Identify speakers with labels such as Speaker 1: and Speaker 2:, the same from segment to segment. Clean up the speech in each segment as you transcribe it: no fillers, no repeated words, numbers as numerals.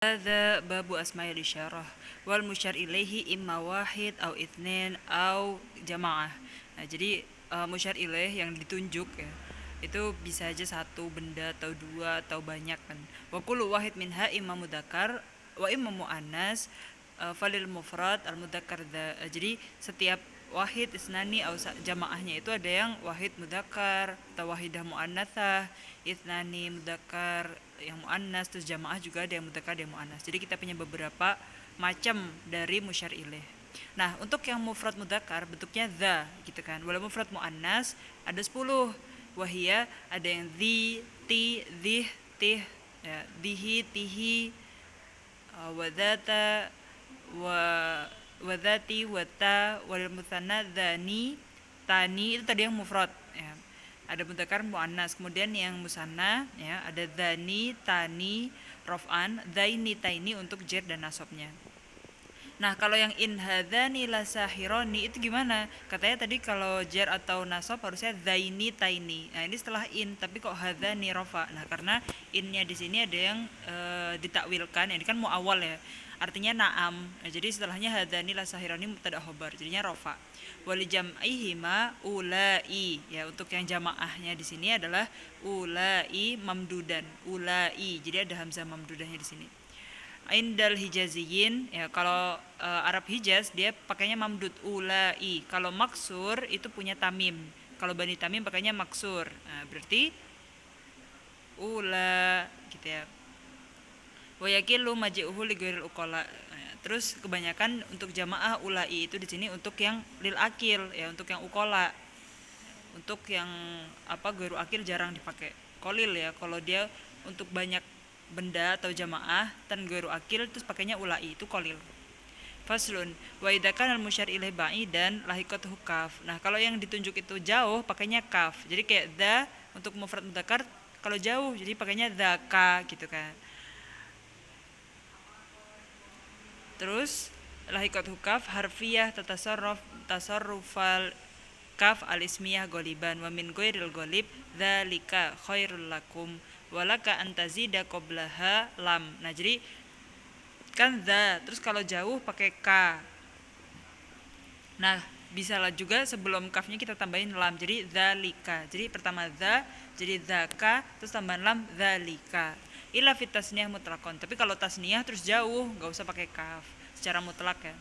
Speaker 1: Hadza babu asma'il isyarah wal musyar ilaihi imma wahid au itsnain au jamaah. Nah, jadi musyar ilaih yang ditunjuk ya. Itu bisa aja satu benda atau dua atau banyak kan. Wa kullu wahid minha imma mudzakkar wa imma muannas falil mufrad al mudzakkar. Jadi setiap wahid isnani au jamaahnya itu ada yang wahid mudzakkar atau wahidah muannatsah, isnani mudzakkar yang muannas, terus jamaah juga ada yang mudzakkar ada yang muannas. Jadi kita punya beberapa macam dari musyar ilaih. Nah, untuk yang mufrad mudzakkar bentuknya dza gitu kan. Walau mufrad muannas ada 10. Wahia ada yang dzi, ti, dzih, tih, ya, dihi, tihi, wadata, wa wadati, wata, wal mutsanna dzani, tani itu tadi yang mufrad ya. Ada mudzakkar muannas, kemudian yang musanna ya ada dzani, tani, rof'an, dzaini, taini untuk jar dan nasabnya. Nah, kalau yang in hadzani lasahironi itu gimana? Katanya tadi kalau jar atau nasab harusnya dzaini taini. Nah, ini setelah in, tapi kok hadzani rofa. Nah, karena innya di sini ada yang ditakwilkan. Ini kan mau awal ya. Artinya na'am. Nah, jadi setelahnya hadzani lasahironi mubtada khobar. Jadinya rofa. Wali jam'ihima ulai. Ya, untuk yang jamaahnya di sini adalah ulai mamdudan. Ulai. Jadi ada hamzah mamdudahnya di sini. Indal hijaziyin ya, kalau Arab Hijaz dia pakainya mamdud ulai. Kalau maksur itu punya tamim. Kalau Bani Tamim pakainya maksur. Nah, berarti ula gitu ya. Wa yakilu maji'uhu li ghairil uqala. Nah, terus kebanyakan untuk jamaah ulai itu di sini untuk yang lil akil ya, untuk yang uqala. Untuk yang ghairul akil jarang dipakai. Qalil ya, kalau dia untuk banyak benda atau jamaah tan ghairu akil terus pakainya ulai itu qalil. Faslun wa idza kana al musyar ilaih ba'idan lahiqatuhu kaf. Nah, kalau yang ditunjuk itu jauh pakainya kaf. Jadi kayak dza untuk mufrad mudzakkar kalau jauh jadi pakainya dzaka gitu kan. Terus lahiqatuhu kaf harfiyah tatasarruf tasarrufal kaf al ismiyah goliban wa min ghairil golib dzalika khairul lakum walaka antazida qablaha lam. Nah, jadi kan za, terus kalau jauh pakai ka. Nah, bisa lah juga sebelum kafnya kita tambahin lam. Jadi dzalika. Jadi pertama za, jadi zaka, terus tambahan lam dzalika. Illa fit tasniyah mutlaqon. Tapi kalau tasniyah terus jauh, enggak usah pakai kaf secara mutlak ya.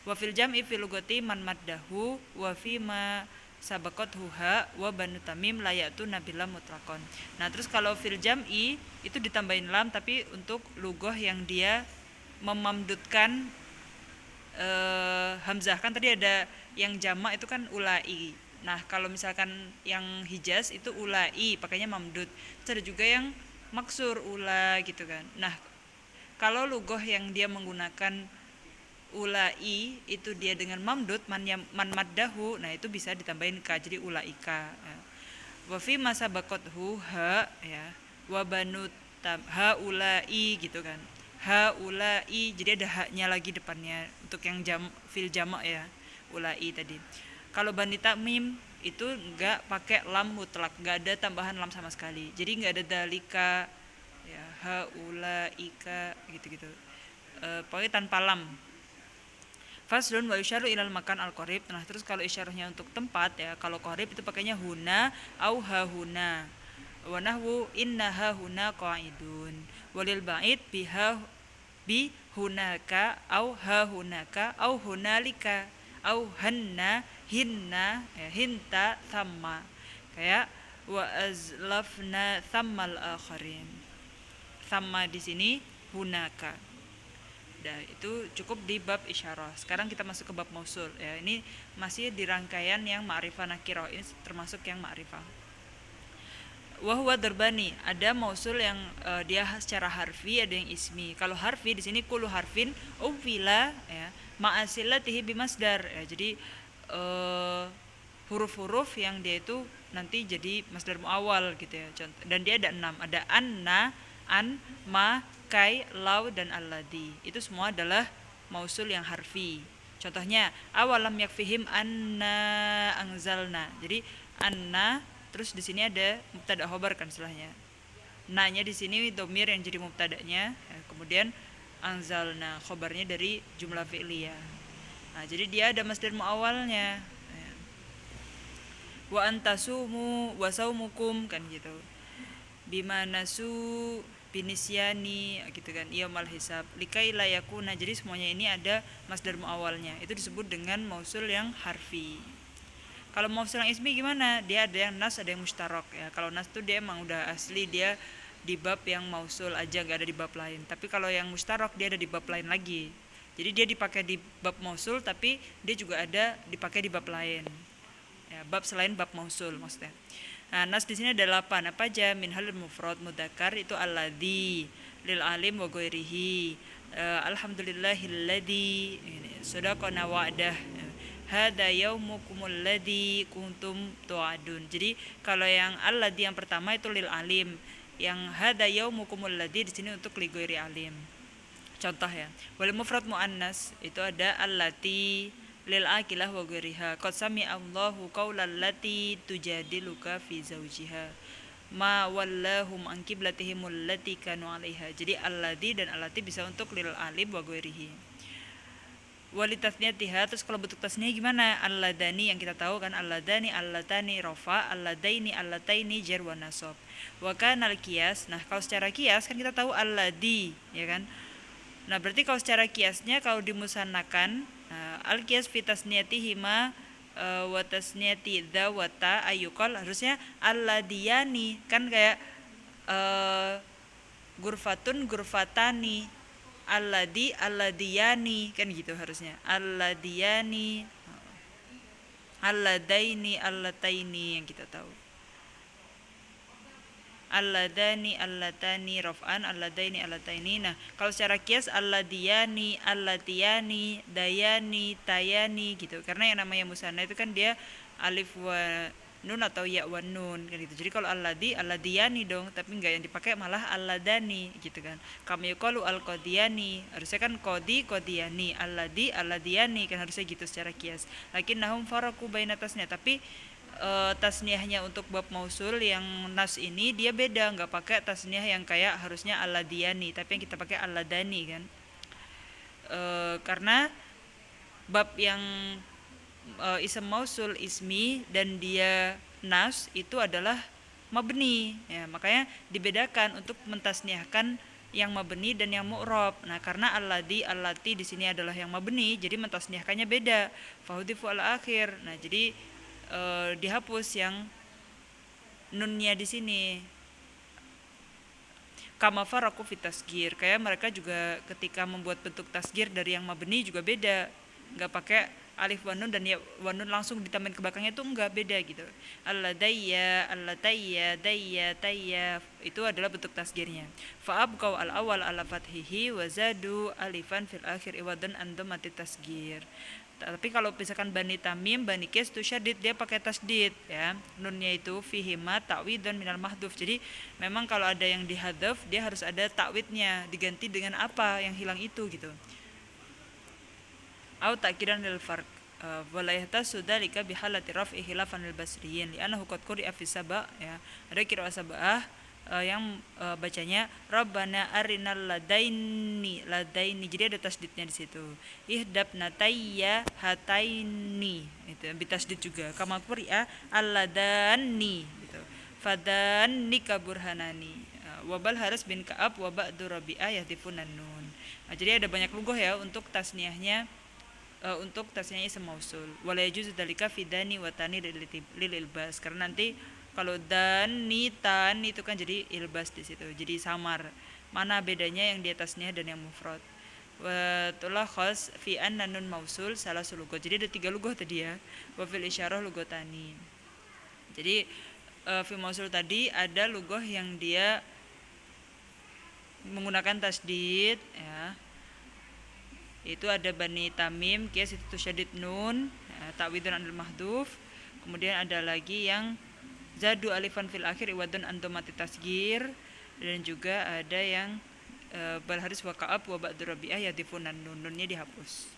Speaker 1: Wa fil jam'i fil lugati man maddahu wa fi ma sabakot huha wa banu tamim layatu nabila mutlakon. Nah, terus kalau fil jam'i itu ditambahin lam tapi untuk lugoh yang dia memamdutkan hamzah. Kan tadi ada yang jamak itu kan ulai. Nah, kalau misalkan yang hijaz itu ulai pakainya mamdud. Terus ada juga yang maksur ula gitu kan. Nah, kalau lugoh yang dia menggunakan ulai itu dia dengan mamdud man maddahu, nah itu bisa ditambahin ka jadi ulaika ya. Wa fi masa bakothu ha ya wa banu ha ulai gitu kan, ha ulai jadi ada haknya lagi depannya untuk yang fil jamak ya ulai tadi. Kalau Bani Tamim itu enggak pakai lam mutlak, enggak ada tambahan lam sama sekali, jadi enggak ada dalika ya ha ulaika gitu-gitu, pokoknya tanpa lam. Faslun wa yusyaru ilal makan al qarib. Nah, terus kalau isyarahnya untuk tempat ya, kalau qarib itu pakainya huna au ha huna. Wa nahwu inna ha huna qaidun. Walil ba'id biha bi hunaka au ha hunaka au hunalika au hanna hinna ya, hinta thamma. Kayak wa azlafna thammal akharin. Thamma di sini hunaka. Nah, itu cukup di bab isyarah. Sekarang kita masuk ke bab mausul ya. Ini masih di rangkaian yang ma'rifah nakirah. Ini termasuk yang ma'rifah. Wa huwa darbani, ada mausul yang dia secara harfi, ada yang ismi. Kalau harfi di sini kullu harfin uwila ya, ma'asilatihi bimasdar ya. Jadi huruf-huruf yang dia itu nanti jadi masdar muawwal gitu ya. Dan dia ada 6. Ada anna, an, ma, kai, lau, dan alladhi. Itu semua adalah mausul yang harfi. Contohnya awalam yakfihim anna anzalna. Jadi anna terus di sini ada mubtada khobar kan setelahnya. Na-nya di sini dhamir yang jadi mubtadanya. Ya, kemudian anzalna, khobarnya dari jumlah fi'liyah. Nah, jadi dia ada masdar muawwalnya. Wa antasumu wa saumukum kan gitu. Bima nasu binisyani gitu kan, yaumul hisab likai la yakuna. Jadi semuanya ini ada masdar muawwalnya. Itu disebut dengan mausul yang harfi. Kalau mausul yang ismi gimana? Dia ada yang nas, ada yang mustarok ya. Kalau nas tuh dia emang udah asli dia di bab yang mausul aja, gak ada di bab lain. Tapi kalau yang mustarok dia ada di bab lain lagi. Jadi dia dipakai di bab mausul tapi dia juga ada dipakai di bab lain. Ya, bab selain bab mausul maksudnya. Nah, nas di sini ada 8. Apa aja? Min halil mufrad mudzakkar itu alladzi lil alim wa ghairihi. Alhamdulillahilladzi sadaqana wa'dah. Hada yaumukumul ladzi kuntum tu'adun. Jadi kalau yang alladzi yang pertama itu lil alim, yang hada yaumukumul ladzi di sini untuk li ghairi alim. Contoh ya. Wal mufrad muannas itu ada allati lil aqilah wa ghairiha. Qad sami'a Allahu qaulal lati tujadiluka fi zawjiha. Ma wallahum an qiblatihimul lati kanu 'alaiha. Jadi alladzi dan allati bisa untuk lil alim wa ghairihi. Walitasniyatiha, terus kalau bentuk tasniyah gimana? Alladani yang kita tahu kan, alladani, allatani rofa, alladaini, allataini jar wa nasab. Wa kanal qiyas. Nah, kalau secara qiyas kan kita tahu alladi, ya kan? Nah, berarti kalau secara qiyasnya kalau dimusannakan, al qiyas fi tasniyatihima wa tasniyati dza wa ta ayyuqal, harusnya alladiyani kan kayak gurfatun gurfatani, alladiyani kan gitu harusnya, alladiyani, alladaini, allataini yang kita tahu, alladani, allatani raf'an, alladaini, allataini. Nah, kalau secara qiyas alladiyani, allatiyani, dayani, tayani gitu. Karena yang namanya musanna itu kan dia alif wa nun atau ya wa nun kan gitu. Jadi kalau alladhi, alladiyani dong, tapi enggak, yang dipakai malah alladani gitu kan. Kami yuqalu alqadiyani, harusnya kan qadi qadiyani, alladhi alladiyani kan harusnya gitu secara qiyas. Lakinnahum faraqu baina tasniyah, tapi tasniyahnya untuk bab mausul yang nas ini dia beda, enggak pakai tasniyah yang kayak harusnya alladiyani, tapi yang kita pakai alladani kan. Karena bab yang ism mausul ismi dan dia nas itu adalah mabni ya, makanya dibedakan untuk mentasniahkan yang mabni dan yang mu'rab. Nah, karena alladhi allati di sini adalah yang mabni, jadi mentasniahkannya beda. Fahudifu al akhir. Nah, jadi dihapus yang nunnya di sini. Kama faraku fit tasgir, kayak mereka juga ketika membuat bentuk tasgir dari yang mabni juga beda, nggak pakai alif wa nun dan ya wa nun langsung ditambahin ke belakangnya, itu enggak, beda gitu. Alladayya, allatayya, dayya, tayya itu adalah bentuk tasgirnya. Fa abqau al awal ala fathihi wa zadu alifan fil akhir iwadan an dhammati tasgir. Tapi kalau misalkan Bani Tamim, Bani Qais itu syadid, dia pakai tasdid ya. Nunnya itu fihi ma ta'widun minal mahdhuf. Jadi memang kalau ada yang dihadzaf dia harus ada ta'widnya, diganti dengan apa yang hilang itu gitu. Au ta'kiran lil farq wala yahtasu dzalika bi halati raf'i khilafan lil basriyin li'annahu qad quri'a fi sab'a ya. Ada qiraah sab'ah yang bacanya Rabbana arinal ladaini, ladaini, jadi ada tasdidnya di situ. Ihdabna tayya hataini, itu bitasdid juga. Kama quri'a alladani gitu. Fadani kaburhanani. Wabal Haris bin Ka'ab wa ba'du Rabi'ah yahdifunan nun. Nah, jadi ada banyak lughah ya untuk tasniahnya, untuk tasniahnya ism mausul. Wala yajuzu dzalika fi dani wa tani lil ilbas, karena nanti kalau dan ni tan itu kan jadi ilbas di situ, jadi samar. Mana bedanya yang di tasniah dan yang mufrad? Wa tulakhas fi anna nun mausul salah sulughah. Jadi ada 3 lughah tadi ya. Wa fil isyarah lughatani. Jadi fi mausul tadi ada lughah yang dia menggunakan tasdid ya. Itu ada Bani Tamim, Qiyas itu syadid nun, ya, ta'widun anil mahdhuf. Kemudian ada lagi yang zadu alifan fil akhir iwadun an dhammati tasgir, dan juga ada yang Bal Haris wa Ka'ab wa ba'du Rabi'ah yadhifunan nun, nunnya dihapus.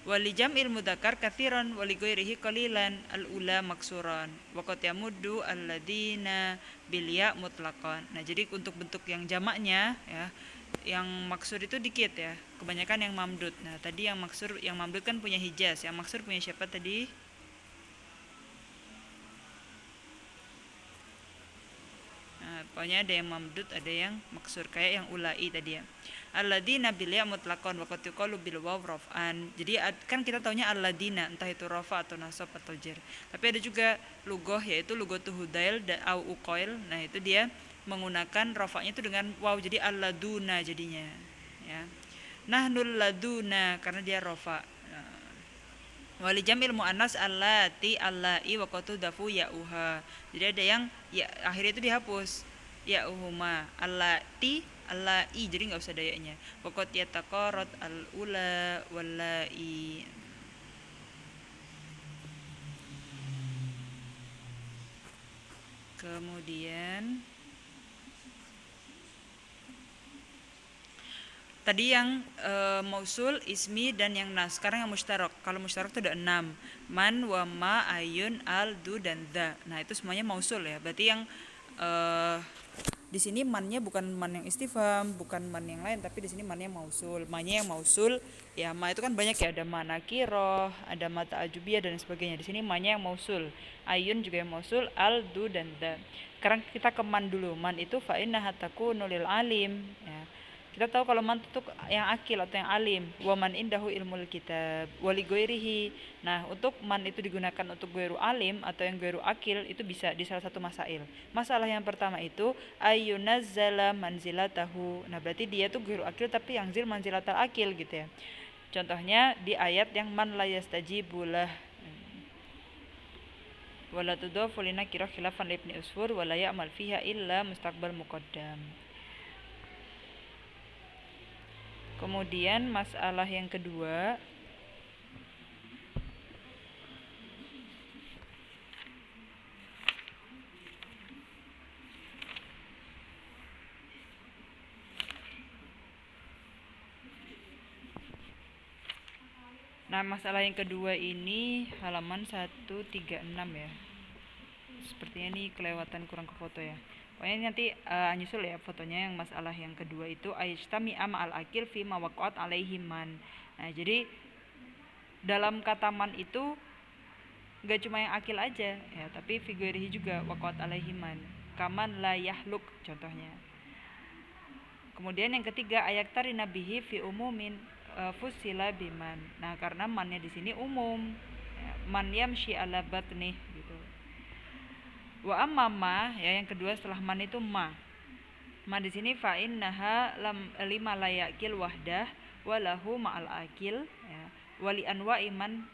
Speaker 1: Wali jam'il mudzakkar katsiran wali ghairihi qalilan al ula maksuran wa qad yamuddu alladina bil ya mutlaqan. Nah, jadi untuk bentuk yang jamaknya ya yang maksur itu dikit ya, kebanyakan yang mamdud. Nah tadi yang maksur, yang mamdud kan punya hijaz, yang maksur punya siapa tadi? Nah, pokoknya ada yang mamdud, ada yang maksur, kayak yang ulai tadi ya. Alladzina bil ya mutlaqan wa qad yuqalu bil waw raf'an. Jadi kan kita taunya alladzina, entah itu rafa atau nasab atau jar. Tapi ada juga lugoh, yaitu lugotu hudail dan au uqail. Nah, itu dia menggunakan rafa'nya itu dengan waw, jadi alladuna jadinya ya. Nahnul laduna karena dia rafa. Wali jamil muannas allati allai wa qatu dafu ya'uha. Jadi ada yang ya akhirnya itu dihapus. Ya'uhuma allati allai, jadi nggak usah dayanya. Waqat yataqarat al ula wallai. Kemudian tadi yang mausul, ismi dan yang nas. Sekarang yang musyarak. Kalau musyarak itu ada 6. Man, wa, ma, ayun, al, du dan dha. Nah, itu semuanya mausul ya. Berarti yang di sini mannya bukan man yang istifham, bukan man yang lain, tapi di sini mannya mausul. Mannya yang mausul ya, ma itu kan banyak ya, ada ma nakiroh, ada ma ta'ajubiyah dan sebagainya. Di sini mannya yang mausul. Ayun juga yang mausul, al, du dan dha. Sekarang kita ke man dulu. Man itu fa innaha takunu lil alim ya. Kita tahu kalau man itu yang akil atau yang alim. Wa man indahu ilmul kitab wali goirihi. Nah, untuk man itu digunakan untuk goiru alim atau yang goiru akil itu bisa di salah satu masail. Masalah yang pertama itu ayunazzala manzilatahu. Nah, berarti dia tuh goiru akil tapi yang zil manzilatal akil gitu ya. Contohnya di ayat yang man la yastajibulah. Wala tudhafu linakirah khilafan ibni usfur wala ya'mal fiha illa mustaqbal muqaddam. Kemudian masalah yang kedua, nah masalah yang kedua ini halaman 136 ya. Sepertinya ini kelewatan, kurang ke foto ya. Pokoknya nanti nyusul ya fotonya. Yang masalah yang kedua itu aijtami ama al akil fi ma waqa'at alaihi man. Nah, jadi dalam kata man itu gak cuma yang akil aja ya, tapi figurihi juga waqa'at alaihi man. Kaman la yahluk contohnya. Kemudian yang ketiga ayat tari nabihi fi umumin fusila biman. Nah, karena mannya di sini umum. Ya, man yamshi ala batnih gitu. Wa amma ma ya, yang kedua setelah man itu ma. Ma di sini fa innaha lima layakil wahdah walahu ma'al akil ya. Wali anwa iman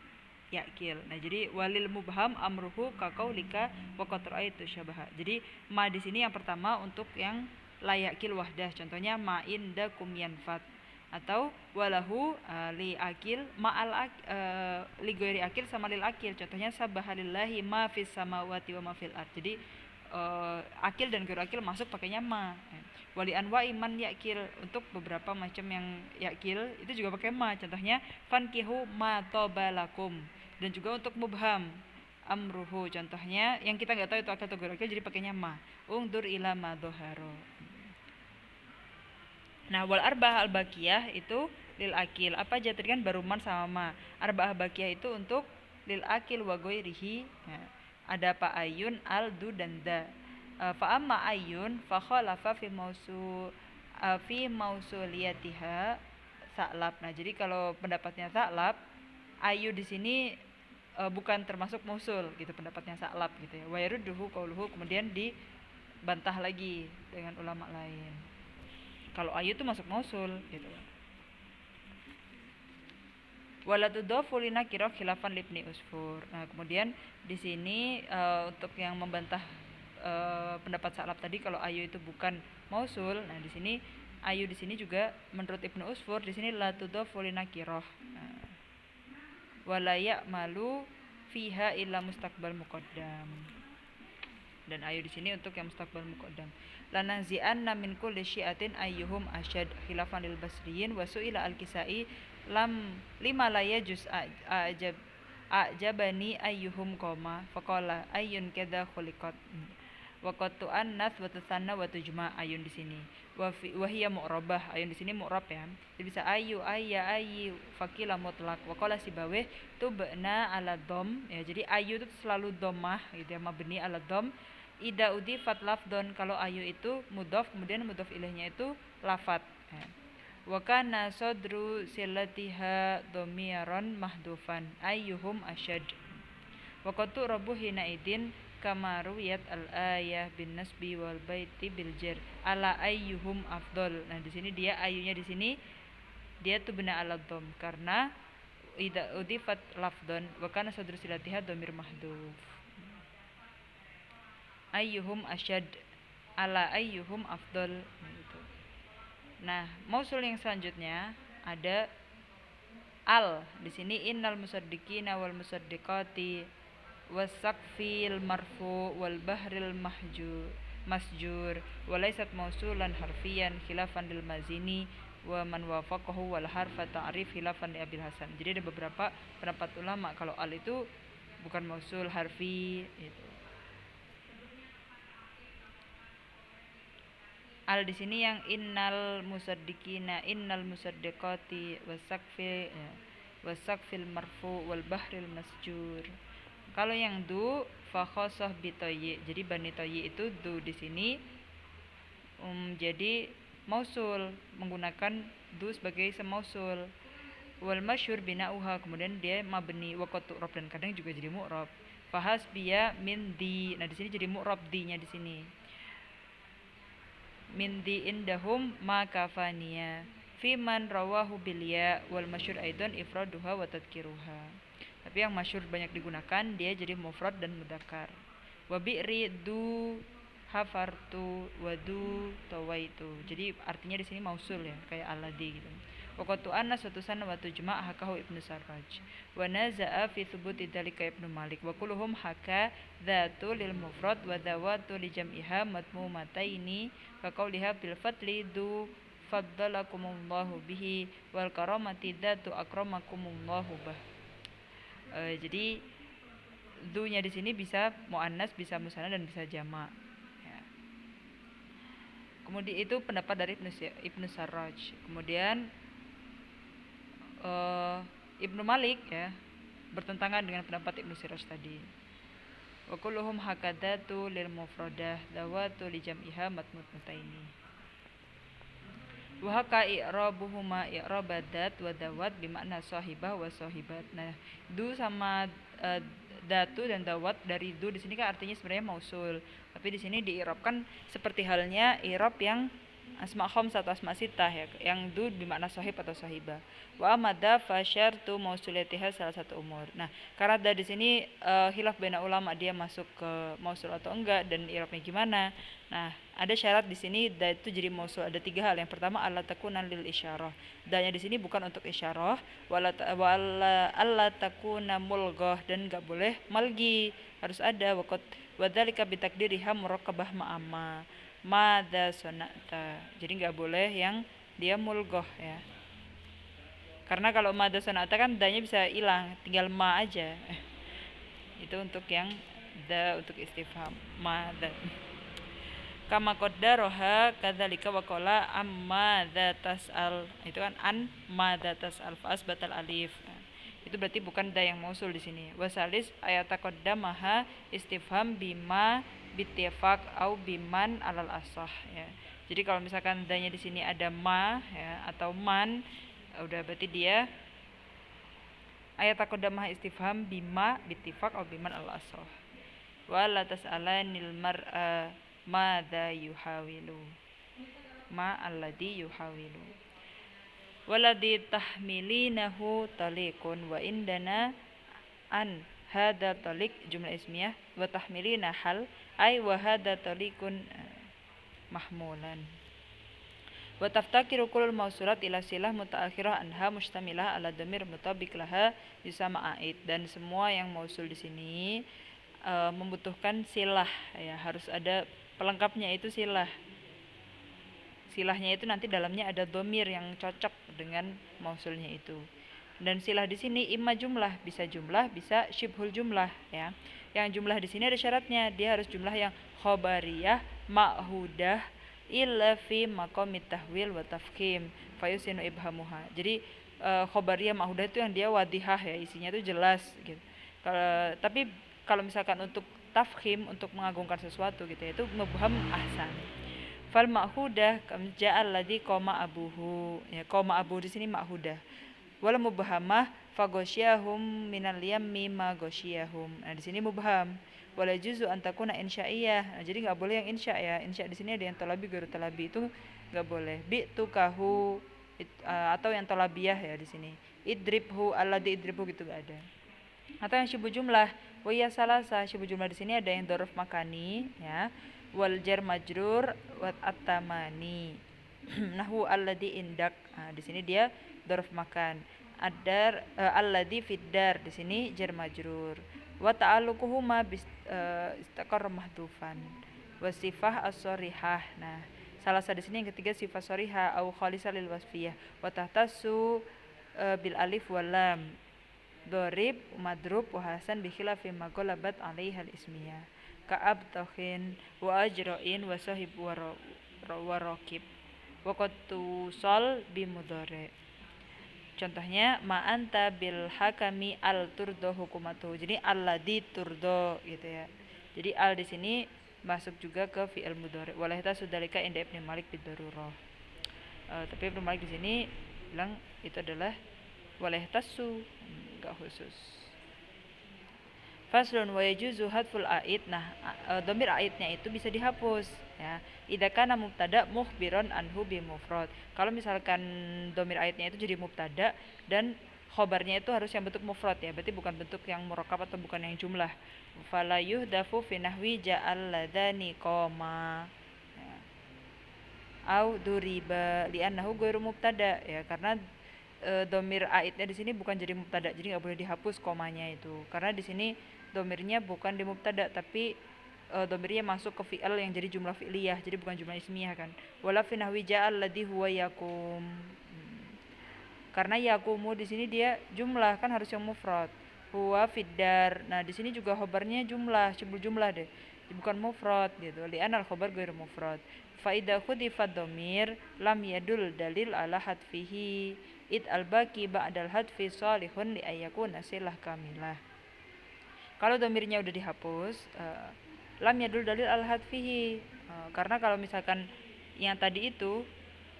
Speaker 1: yakil. Nah, jadi walil mubham amruhu kaqaulika wa qatra'aitu syabaha. Jadi ma di sini yang pertama untuk yang layakil wahdah. Contohnya ma indakum yanfat, atau walahu li akil ma'al li ghairi akil sama lil akil. Contohnya sabahalillahi ma fis samawati wa ma fil ard. Jadi akil dan ghairi akil masuk pakainya ma. Wali anwa iman yakil, untuk beberapa macam yang yakil itu juga pakai ma. Contohnya fankihu ma tobalakum. Dan juga untuk mubham amruhu, contohnya yang kita nggak tahu itu akil atau ghairi akil, jadi pakainya ma. Ungdur ila ma doharo. Nah, wal arba'ah al baqiyah itu lil akil. Apa aja tadi kan baru man sama ma. Arba'ah baqiyah itu untuk lil akil wa ghairihi. Ya. Ada apa ayun, al, du dan da. Fa amma ayun fa khalafa fi mausuliyatiha sa'lab. Nah, jadi kalau pendapatnya sa'lab, ayu di sini bukan termasuk mausul gitu, pendapatnya sa'lab gitu ya. Wa yarudduhu qauluhu, kemudian dibantah lagi dengan ulama lain. Kalau ayu itu masuk mausul gitu. Wala tudhafu linakirah khilafan libni usfur. Nah, kemudian di sini untuk yang membantah pendapat sa'lab tadi kalau ayu itu bukan mausul. Nah, di sini ayu di sini juga menurut Ibnu Usfur di sini la tudhafu linakirah. Nah, wala ya'malu fiha illa mustaqbal muqaddam. Dan ayu di sini untuk yang mustaqbal muqaddam. Lanazi'anna min kulli syi'atin ayyuhum asyad khilafan lil basriyin wa su'ila al-kisai lima la yajuz ajabani ayyuhum qoma faqala ayyun kadza khuliqat. Wa qatu annas wa tusanna wa tujma ayun di sini. Wa hiya mu'rabah ayun di sini mu'rab ya. Jadi bisa ayu ayya ayyi faqila mutlaq. Wa qala Sibawih tubna ala dhom ya. Jadi ayu itu selalu dhammah gitu ya, mabni ala dhom. Ida udifat lafdon, kalau ayu itu mudhof kemudian mudhof ilaihnya itu lafat ya. Wa kana sadru silatiha dhamiran mahdufan ayyuhum asyad. Wa qatu rabu hina idin kama ruwiyat al-ayah bin nasbi wal baiti bil jar ala ayyuhum afdol. Nah di sini dia ayunya di sini dia tuh bena ala dhom karena ida udifat lafdon wa kana sadru silatiha dhamir mahduf. Ayyuhum asyad ala ayyuhum afdol gitu. Nah, mausul yang selanjutnya ada al. Di sini innal musaddiqina wal musaddiqati wasaqfil marfu wal bahril masjur walaysat mausulan harfiyan khilafan lil mazini wa man wafaqahu wal harfa ta'rif khilafan li Abil Hasan. Jadi ada beberapa pendapat ulama kalau al itu bukan mausul harfi itu. Al di sini yang innal musaddiqina innal musaddiqati wasaqfil marfu wal bahril masjur. Kalau yang du fa khosoh bi toyi. Jadi bani toyi itu du di sini jadi mausul menggunakan du sebagai semausul. Wal masyhur binauha kemudian dia mabni wa qatu rob dan kadang juga jadi mu'rab. Fahasbiya min di. Nah di sini jadi mu'rab di-nya di sini. Min di indahum ma kafaniya fi man rawahu bil ya wal masyhur aidan ifraduha wa tadhkiruha. Tapi yang masyhur banyak digunakan dia jadi mufrad dan mudzakkar. Wa bi'ri du hafartu wa du tawaitu. Jadi artinya di sini mausul ya, kayak alladhi gitu. Wa qatu anna satusan wa tujma' hakahu Ibnu Sarraj. Wa naza'a fi thubuti dzalika Ibnu Malik wa kulluhum haka dzatu lil mufrad wa dawatu li jam'iha madmumataini ka qauliha bil fadli du faddalakumullahu bihi wal karamati dzatu akramakumullahu bah. Jadi du-nya di sini bisa muannas, bisa musanna dan bisa jamak. Ya. Kemudian itu pendapat dari Ibnu Sarraj. Kemudian Ibnu Malik ya bertentangan dengan pendapat Ibnu Siraj tadi. Wa kulluhum hakadatu lil mufradah dawatu li jam'iha matmutaini. Wa haka i'rabuhuma i'rabadat wa dawat bimakna sahibah wa sahibat. Nah, du sama datu dan dawat dari du di sini kan artinya sebenarnya mausul. Tapi di sini diirabkan seperti halnya i'rab yang asma khamsah atau asma sittah ya, yang du bermakna sahib atau sahibah. Wa amada fa syartu mausuliyatiha salah satu umur. Nah, karena ada di sini khilaf baina ulama dia masuk ke mausul atau enggak dan i'rabnya gimana. Nah, ada syarat di sini da itu jadi mausul, ada 3 hal. Yang pertama alla takuna lil isyarah. Da-nya di sini bukan untuk isyarah, alla takuna mulghah dan enggak boleh malgi, harus ada waqat wa dzalika bi takdiriha murakkabah ma'amma madza sonata. Jadi enggak boleh yang dia mulghah ya. Karena kalau madza sonata kan da-nya bisa hilang, tinggal ma aja. Itu untuk yang da untuk istifham madza. Kama qaddaraha kadzalika wa qala amma dzatasal. Itu kan an ma dzatasal fa asbatal alif. Itu berarti bukan da yang mausul di sini. Wasalis ayataqaddamaha istifham bima bittifaq au biman alal asah ya. Jadi kalau misalkan da-nya di sini ada ma ya atau man, udah berarti dia ayataqaddamaha istifham bima bittifaq au biman alal asah. Wa la tas'alanil mar'a madza yuhawilu ma alladhi yuhawilu waladhi tahmilinahu taliqun wa indana an hadza taliq jumlah ismiyah wa tahmilina hal ay wa hadza taliqun mahmulan wa taftakiru kullul mausulat ila silah mutaakhirah anha mustamilah ala dhamir mutabiq laha yusama aid. Dan semua yang mausul di sini membutuhkan silah ya, harus ada pelengkapnya itu silah. Silahnya itu nanti dalamnya ada dhamir yang cocok dengan mausulnya itu. Dan silah di sini imma jumlah, bisa syibhul jumlah ya. Yang jumlah di sini ada syaratnya, dia harus jumlah yang khobariyah ma'hudah illa fi maqamit tahwil wa tafkhim fayusinu ibhamuha. Jadi khobariyah ma'hudah itu yang dia wadihah ya, isinya itu jelas gitu. Tapi kalau misalkan untuk tafkhim, untuk mengagungkan sesuatu gitu ya, itu mubham ahsan. Fal ma'hudah kam ja'al ladzi qoma abuhu. Ya, qoma abu di sini ma'hudah. Wala mubhamah fagosyahum minal yammi ma gosyahum. Nah, di sini mubham. Wala juzu antakuna insya'iyah. Nah, jadi enggak boleh yang insya ya. Insya di sini ada yang talabi guru talabi, itu enggak boleh. Bi tukahu atau yang talabiyah ya di sini. Idribhu alladzi idribhu gitu enggak ada. Atau yang syubu jumlah. Wa ya salasa, syubu jumlah di sini ada yang dzarf makani ya. Wal jar majrur wa at-tamani. Nahwu alladzi indak. Nah, di sini dia dzarf makan. Adar alladzi fiddar, di sini jar majrur. Wa ta'alluquhuma istaqarra mahdhufan. Wa sifah as-sharihah. Nah, salah satu di sini yang ketiga sifat sharihah au khalisah lil wasfiyah. Wa tahtasu bil alif wal lam. Dorib, madrub, wa hasan bi khilafi ma qalabat alaihal ismiyah. Ka'ab tauhin wa ajra'in wa sahib wa rakib wa qad tusal bi mudhari. Contohnya ma anta bil hakami al turdo hukumatu. Jadi alladzi turdo gitu ya. Jadi al di sini masuk juga ke fi'il mudhari. Walahta sudalika inda Ibnu Malik bidarurah. Tapi Ibnu Malik di sini bilang itu adalah walahtasu, enggak khusus. Faslun wa yajuzu hadful aid. Nah, dhamir aidnya itu bisa dihapus ya. Idza kana mubtada mukhbiran anhu bi mufrad. Kalau misalkan dhamir aidnya itu jadi mubtada dan khobarnya itu harus yang bentuk mufrad ya. Berarti bukan bentuk yang murakkab atau bukan yang jumlah. Fala yuhdafu fi nahwi ja'al ladani qoma. Ya. Au duriba li'annahu ghairu mubtada ya, karena dhamir aidnya di sini bukan jadi mubtada. Jadi enggak boleh dihapus komanya itu. Karena di sini domirnya bukan di mubtada tapi domirnya masuk ke fi'il yang jadi jumlah fi'liyah, jadi bukan jumlah ismiyah kan. Wala fi nahwi ja'al ladzi huwa yakum. Karena yakumu di sini dia jumlah kan harus yang mufrad. Huwa fiddar. Nah, di sini juga khobarnya jumlah, sebut jumlah deh. Bukan mufrad gitu. Li'anal khobar ghairu mufrad. Fa idza khudifat dhamir lam yadul dalil ala hadfihi. Id al-baqi ba'dal hadfi salihun li ayyakuna silah kamilah. Kalau domirnya udah dihapus, lam yadul dalil al-hadfihi. Karena kalau misalkan yang tadi itu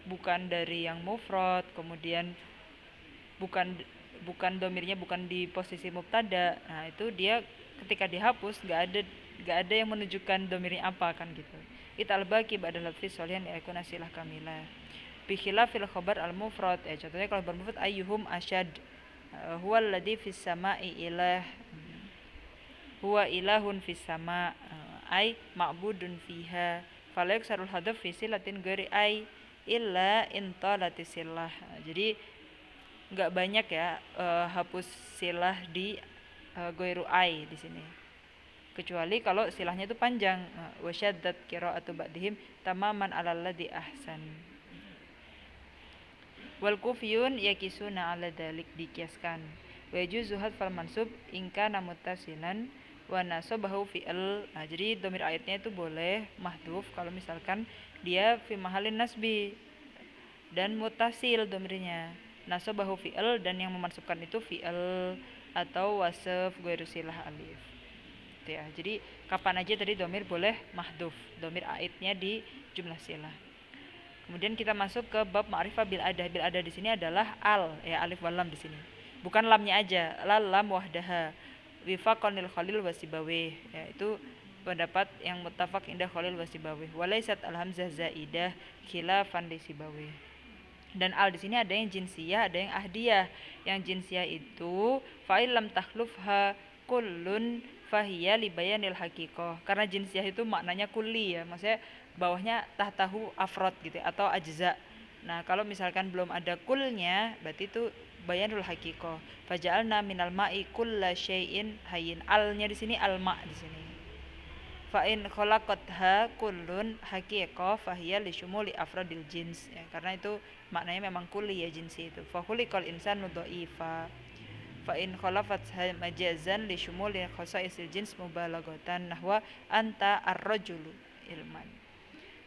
Speaker 1: bukan dari yang mufrad, kemudian bukan domirnya bukan di posisi mubtada, nah itu dia ketika dihapus nggak ada yang menunjukkan domirnya apa kan gitu. Ital baqi ba'dal hadfi salihan yakuna silah kamilah. Bi khilafil khabar al mufrad. Contohnya kalau bermufrad ayyuhum asyad. Huwa alladzi fis sama'i ilah. Huwa ilahun fis sama' ay ma'budun fiha. Fala yaksarul hadaf fi silatin ghairi ay illa in talati silah. Jadi enggak banyak ya hapus silah di ghairu ay di sini. Kecuali kalau silahnya itu panjang. Wa syaddat qira'atu ba'dihim tamaman 'alal ladzi ahsan. Wal kufiyun yakisuna 'ala dzalik, dikiaskan. Wa yajuzu hadfal mansub in kana muttasilan wa nasabahu fi'il. Nah, jadi dhamir ayatnya itu boleh mahdhuf kalau misalkan dia fi mahalin nasbi dan muttasil dhamirnya. Nasabahu fi'il dan yang memansubkan itu fi'il atau wasf ghairu silah alif. Itu ya. Jadi kapan aja tadi dhamir boleh mahdhuf, dhamir aidnya di jumlah silah. Kemudian kita masuk ke bab ma'rifah bil adah. Bil adah di sini adalah al ya, alif wal lam di sini. Bukan lamnya aja, lam wahdaha. Wifaqanil Khalil wasibawih ya, itu pendapat yang muttafaq indah Khalil wasibawih. Walaisat al hamzah zaidah khilafan li sibawih. Dan al di sini ada yang jinsiyah, ada yang ahdiyah. Yang jinsiyah itu fa'il lam takhlufha kullun fahiya li bayanil haqiqah. Karena jinsiyah itu maknanya kulli ya, maksudnya bawahnya tahtahu afrod gitu atau ajza. Nah, kalau misalkan belum ada kulnya berarti itu bayanul haqiqah. Faja'alna minal ma'i kulla syai'in hayyin. Alnya di sini alma di sini. Fa in khalaqatha kullun haqiqah fahiya li syumuli afradil jins ya, karena itu maknanya memang kulli ya jinsi itu. Fa khuliqal insanu dhaifa. Fa fa in khalafat majazan li syumuli khasaisil jins mubalaghatan nahwa anta ar-rajulu ilman.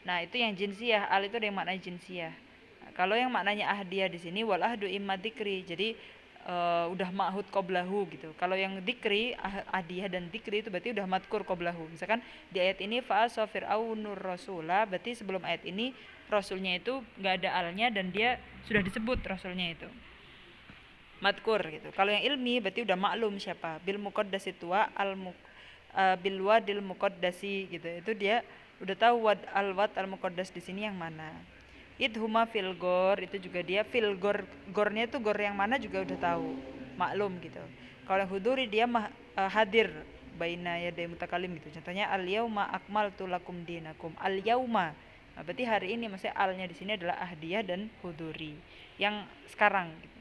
Speaker 1: Nah, itu yang jinsiyah. Al itu ada yang maknanya jinsiyah. Nah, kalau yang maknanya ahdiyah di sini wal ahdu imma dzikri. Jadi udah ma'hud qoblahu gitu. Kalau yang dzikri ahdiyah dan dzikri itu berarti udah madkur qoblahu. Misalkan di ayat ini fa fir'aunur rasula, berarti sebelum ayat ini rasulnya itu enggak ada alnya dan dia sudah disebut rasulnya itu. Madkur gitu. Kalau yang ilmi berarti udah maklum siapa. Bil muqaddasi tua bil wadil muqaddasi gitu. Itu dia udah tahu wad al muqaddas di sini yang mana. Idhuma fil gor, itu juga dia fil gornya itu gor yang mana juga udah tahu, maklum gitu. Kalau huduri dia hadir baina yaday mutakalim gitu. Contohnya al yauma akmaltu lakum dinakum. Al yauma, nah, berarti hari ini maksudnya alnya di sini adalah ahdiyah dan huduri yang sekarang gitu.